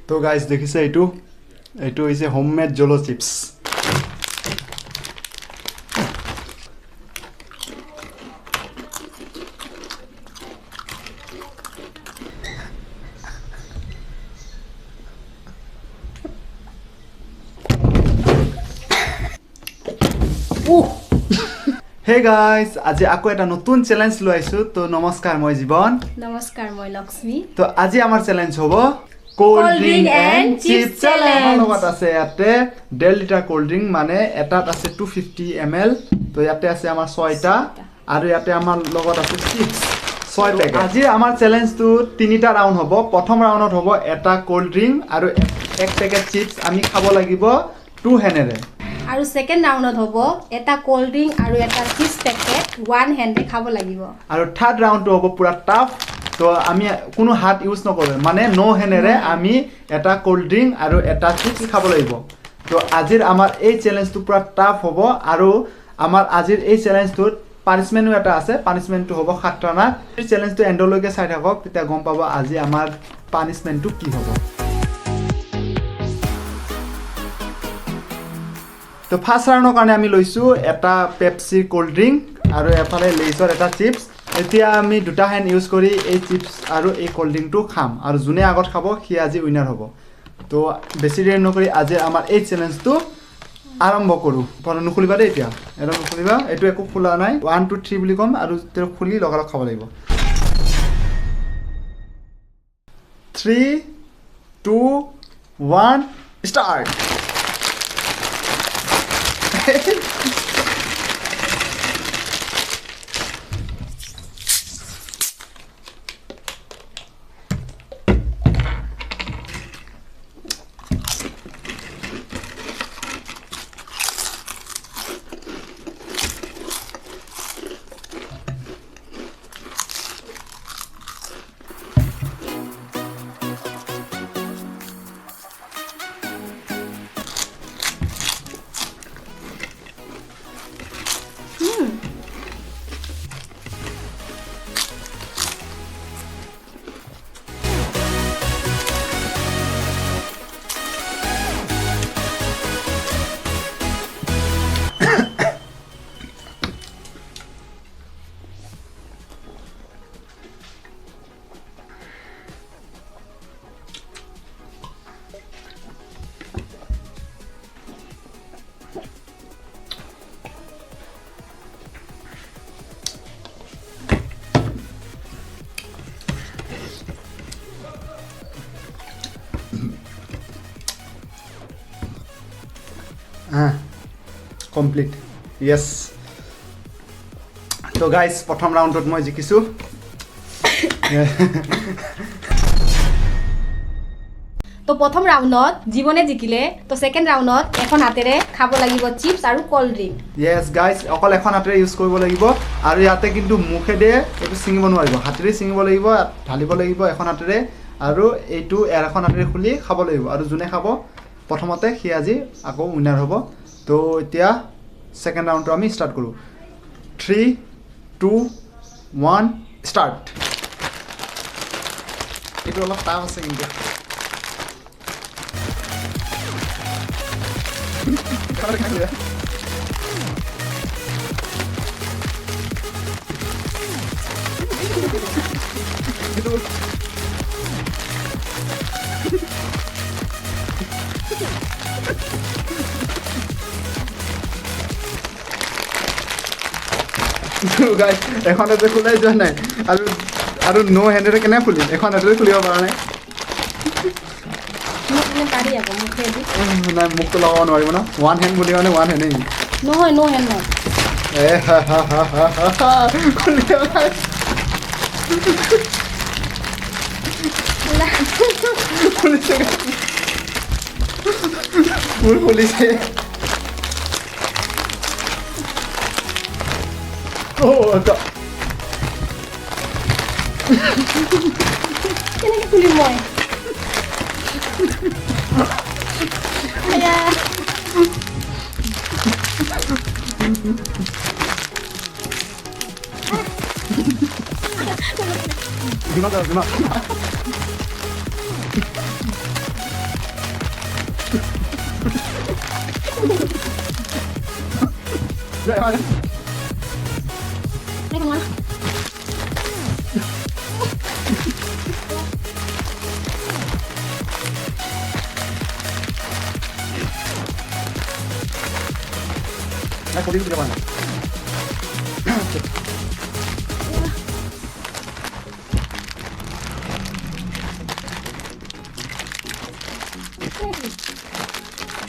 তো গাইজ দেখিছে এইটো হৈছে হোমমেড জলো চিপছ Hey guys, আজি আকৌ এটা নতুন চ্যালেঞ্জ লৈ আইছো তো নমস্কাৰ মই জীবন নমস্কাৰ মই লক্ষ্মী তো আজি আমাৰ চ্যালেঞ্জ হ'ব cold drink and chips challenge লগত আছে ইয়াতে 1.5 লিটাৰ কোল্ড ড্ৰিংক মানে এটাত আছে 250 ml তো ইয়াতে আছে আমাৰ 6টা আৰু ইয়াতে আমাৰ লগত আছে চিপছ 6 পেকেট আজি আমাৰ চ্যালেঞ্জটো 3টা ৰাউণ্ড হ'ব প্ৰথম ৰাউণ্ডত হ'ব এটা কোল্ড ড্ৰিংক আৰু এক পেকেট চিপছ আমি খাব লাগিব 2 হেনেৰে আৰু সেকেন্ড ৰাউণ্ডত হ'ব এটা কোল্ড ড্ৰিংক আৰু এটা চিপছ পেকেট ওৱান হেণ্ডে খাব লাগিব আৰু থাৰ্ড ৰাউণ্ডটো হ'ব পুৰা টাফ তো আমি কোনো হাত ইউজ নকৰো মানে নো হেনেৰে আমি এটা কোল্ড ড্ৰিংক আৰু এটা চিপছ খাব লাগিব তো আজিৰ আমাৰ এই চ্যালেঞ্জটো পুৰা টাফ হ'ব আৰু আমাৰ আজিৰ এই চ্যালেঞ্জটোত পানিশমেন্টও এটা আছে পানিশমেন্টটো হ'ব খাতৰানাক এই চ্যালেঞ্জটো এন্ডলৈকে চাই থাকক তেতিয়া গম পাব আজি আমাৰ পানিশমেন্টটো কি হ'ব তো ফাৰ্স্ট ৰাউন্ডৰ কাৰণে আমি লৈছো এটা পেপসি কোল্ড ড্ৰিংক আৰু এফালে লেইছৰ এটা চিপছ এতিয়া আমি দুটা হ্যান্ড ইউজ কৰি এই চিপছ আৰু এই কোল্ড ড্ৰিংকটো খাম আৰু যোনে আগত খাব সি আজি উইনাৰ হ'ব তো বেছি দেৰি নকৰি আজি আমাৰ এই চ্যালেঞ্জটো আৰম্ভ কৰো পৰ নুখুলিবা দেই এতিয়া এটা নুখুলিবা এটো একো খোলা নাই 1 2 3 বুলি কম আৰু তেৰ খুলি লগালগ খাব লাগিব 3 2 1 স্টাৰ্ট কমপ্লিট ইয়েস তো গাইস প্ৰথম ৰাউণ্ডত মই জিকিছো তো প্ৰথম ৰাউণ্ডত জীবনে জিকিলে তো সেকেন্ড ৰাউণ্ডত এখন হাতেৰে খাব লাগিব চিপছ আৰু কোল্ড ড্ৰিংক ইয়েস গাইস অকল এখন হাতেৰে ইউজ কৰিব লাগিব আৰু ইয়াতে কিন্তু মুখেৰে এটো সিঙিব নোৱাৰিব হাতেৰে সিঙিব লাগিব ঢালিব লাগিব এখন হাতেৰে আৰু এইটো এখন হাতেৰে খুলি খাব লাগিব আৰু যোনে খাব প্ৰথমতে সি আজি আকৌ উইনাৰ হ'ব তো এতিয়া সেকেন্ড রাউন্ডটো আমি স্টার্ট করব 3 2 1 স্টার্ট এটা অলপ টাফ আছে কিন্তু গাইস এখন এটা খুলাই যোৱা নাই আৰু নো হেণ্ডেৰে কেনে খুলিম এখন হাতেৰে খুলিব পৰা নাই মানে পাৰি আকৌ মুখে দি নাই মুখটো লগাব নোৱাৰিব না ওৱান হেণ্ড বুলি মানে ওৱান হেণ্ডেই নহয় নো হেণ্ড নহয় এ হা হা হা হা খুলিব খুলিছে মোৰ খুলিছে এটা কেনেকৈ খুলিম মই Gimana? Đây không ngon. Đây có đi cho bạn.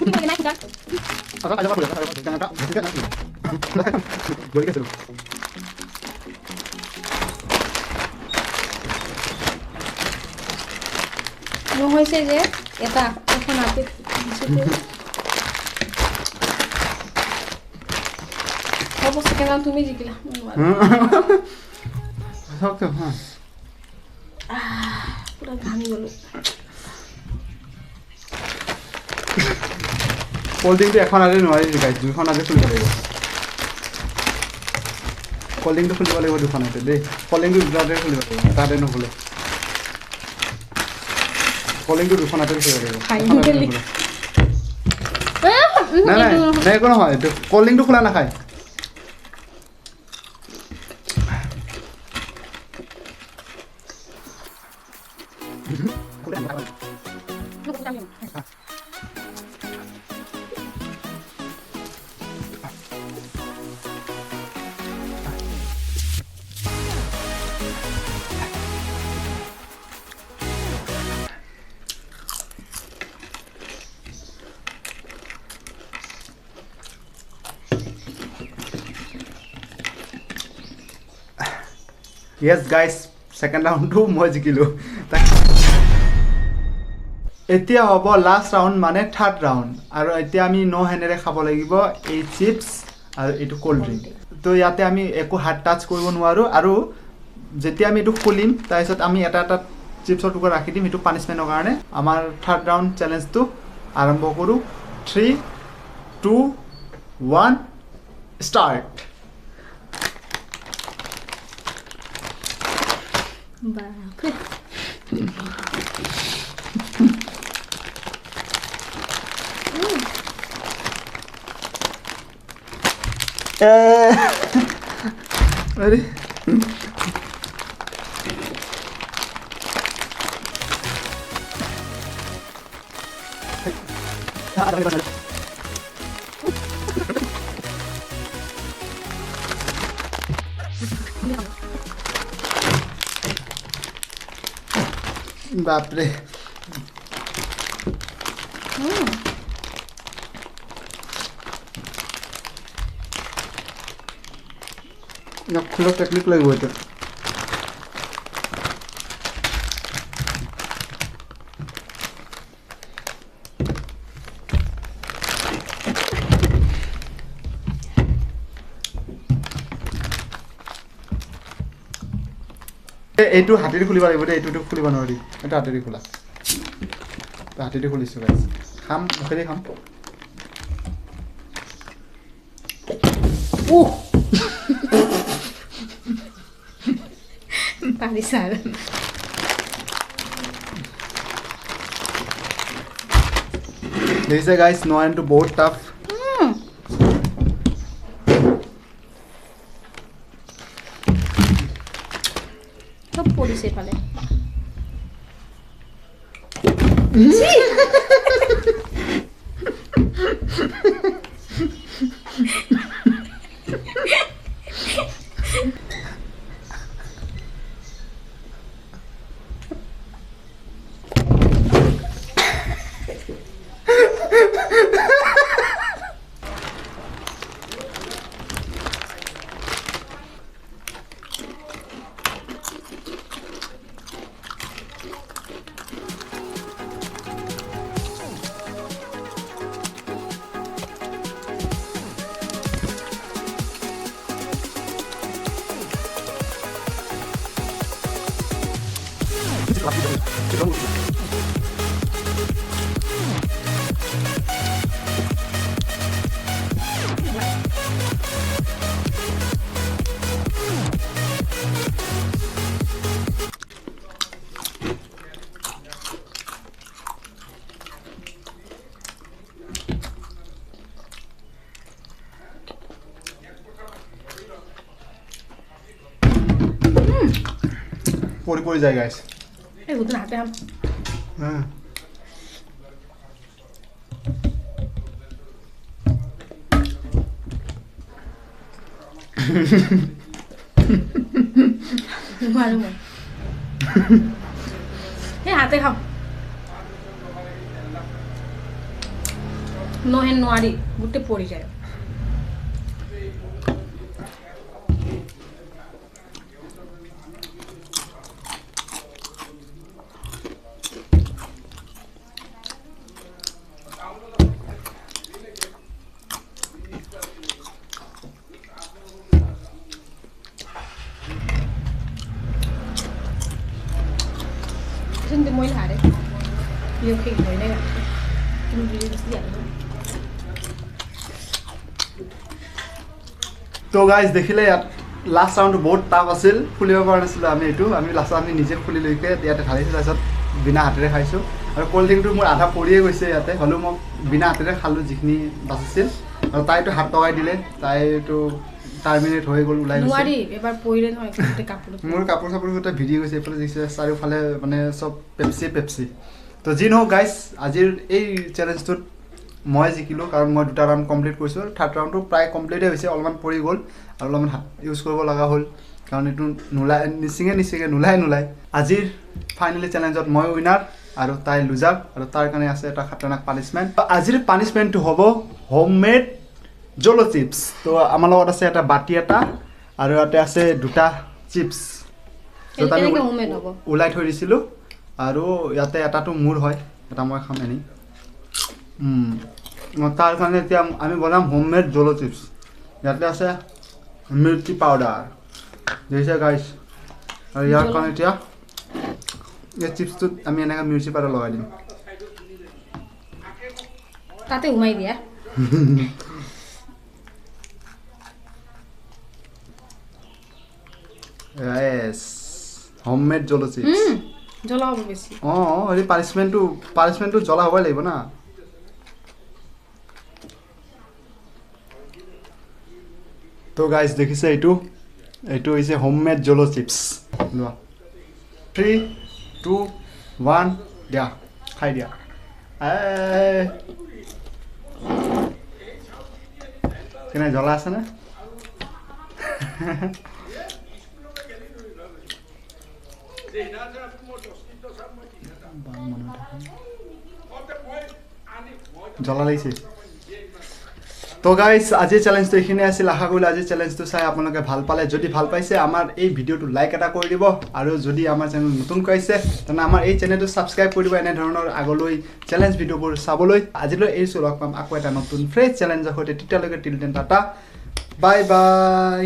Ini lagi naik kan? Akan aja boleh, jangan kak, jangan nanti. Boleh gitu. Yang হয়েছে যে এটা এখন আপনি অবশ্য কেন তুমি জিকিলা সব হ্যাঁ পুরো ঘামি গেল কল্ডিংটো এখন আজি নোৱাৰি গাইছ দুখন আজি খুলিব লাগিব কল্ডিংটো খুলিব লাগিব দুখনতে দেই কল্ডিংটো দুটাতে খুলিব লাগিব তাতে নহ'লে কল্ডিংটো দুখনতে খুলিব লাগিব নাই নাই নাই একো নহয় এইটো কল্ডিংটো খোলা নাখায় Yes guys, second round to মই জিকিলো এতিয়া হ'ব লাষ্ট ৰাউণ্ড মানে থাৰ্ড ৰাউণ্ড আৰু এতিয়া আমি নো হেনেৰে খাব লাগিব এই চিপছ আৰু এইটো কোল্ড ড্ৰিংক তো ইয়াতে আমি একো হাত টাচ কৰিব নোৱাৰো আৰু যেতিয়া আমি এইটো খুলিম তাৰপিছত আমি এটা এটা চিপছৰ টুকুৰা ৰাখি দিম এইটো পানিছমেণ্টৰ কাৰণে আমাৰ থাৰ্ড ৰাউণ্ড চেলেঞ্জটো আৰম্ভ কৰোঁ 3 2 1 ষ্টাৰ্ট Bape. Ready? बापरे खुला टेक्निक लगी हुई है এইটো হাতেৰে খুলিব লাগিব দেই এইটো খুলিব নোৱাৰি এটা হাতেৰে খোলা হাতেৰে খুলিছো গাইছ খাম মুখেৰে খাম Parisar. These are guys know into both tough. Top police pale. পৰি যায় গাইছ এই গুড হাতে হাম মাৰো মই এই হাতে খাম নহেন নোৱাৰি গোটেই পৰি যায়ซึ่งเป็นมวยถ่ายได้เยอะขึ้นเลยเนี่ยกินดีๆเสียง তো গাইজ দেখিলে ইয়াত লাষ্ট ৰাউণ্ডটো বহুত টাফ আছিল খুলিব পৰা নাছিলোঁ আমি এইটো আমি লাষ্টত আমি নিজে খুলি লৈকে ইয়াতে ঢালিছোঁ তাৰপিছত বিনা হাতেৰে খাইছোঁ আৰু ক'ল্ড ড্ৰিংকটো মোৰ আধা পৰিয়ে গৈছে ইয়াতে হ'লেও মই বিনা হাতেৰে খালোঁ যিখিনি বাচিছিল আৰু তাইতো হাত লগাই দিলে তাইটো টাৰ্মিনেট হৈ গ'ল ওলাই নোৱাৰি এবাৰ পৰিলে নহয় গোটেই কাপোৰ মোৰ কাপোৰ চাপোৰ গোটেই ভিজি গৈছে এইফালে দেখিছে চাৰিওফালে মানে চব পেপচি তো যি নহওক গাইজ আজিৰ এই চেলেঞ্জটোত মই জিকিলোঁ কাৰণ মই 2টা ৰাউণ্ড কমপ্লিট কৰিছোঁ আৰু 3rd ৰাউণ্ডটো প্ৰায় কমপ্লিটেই হৈছে অলপমান পৰি গ'ল আৰু অলপমান হাত ইউজ কৰিব লগা হ'ল কাৰণ এইটো নিচিঙে নোলাই আজিৰ ফাইনেলি চেলেঞ্জত মই উইনাৰ আৰু তাই লুজাৰ আৰু তাৰ কাৰণে আছে এটা খাতৰনাক পানিছমেণ্ট আজিৰ পানিছমেণ্টটো হ'ব হোমমেড জলো চিপছ তো আমাৰ লগত আছে এটা বাতি এটা আৰু ইয়াতে আছে 2টা চিপছ য'ত আমি ওলাই থৈ দিছিলোঁ আৰু ইয়াতে এটাটো মোৰ হয় এটা মই খাম এনেই তাৰ কাৰণে এতিয়া আমি বনাম হোমমেড জলো চিপছ ইয়াতে আছে মিৰ্চি পাউডাৰ দেখিছে গাইছ আৰু ইয়াৰ কাৰণে এতিয়া এই চিপছটোত আমি এনেকৈ মিৰ্চি পাউডাৰ লগাই দিম তাতে উমাই দিয়া Yes, homemade jolo chips. জ্বলা হ'ব বেছি এই পানিছমেণ্টটো জ্বলা হ'বই লাগিব না তো গাইজ দেখিছে এইটো হৈছে হোমমেড জলো চিপছ লোৱা 3, 2, 1 দিয়া খাই দিয়া কেনে জ্বলা আছেনে জ্বলা লাগিছে তো গাইজ আজিৰ চেলেঞ্জটো এইখিনি আছিল আশা কৰিলোঁ আজিৰ চেলেঞ্জটো চাই আপোনালোকে ভাল পালে যদি ভাল পাইছে আমাৰ এই ভিডিঅ'টো লাইক এটা কৰি দিব আৰু যদি আমাৰ চেনেল নতুনকৈ আহিছে তেনে আমাৰ এই চেনেলটো ছাবস্ক্ৰাইব কৰি দিব এনেধৰণৰ আগলৈ চেলেঞ্জ ভিডিঅ'বোৰ চাবলৈ আজিলৈ এৰিছোঁ লগ পাম আকৌ এটা নতুন ফ্ৰেছ চেলেঞ্জৰ সৈতে তেতিয়ালৈকে till then tata bye bye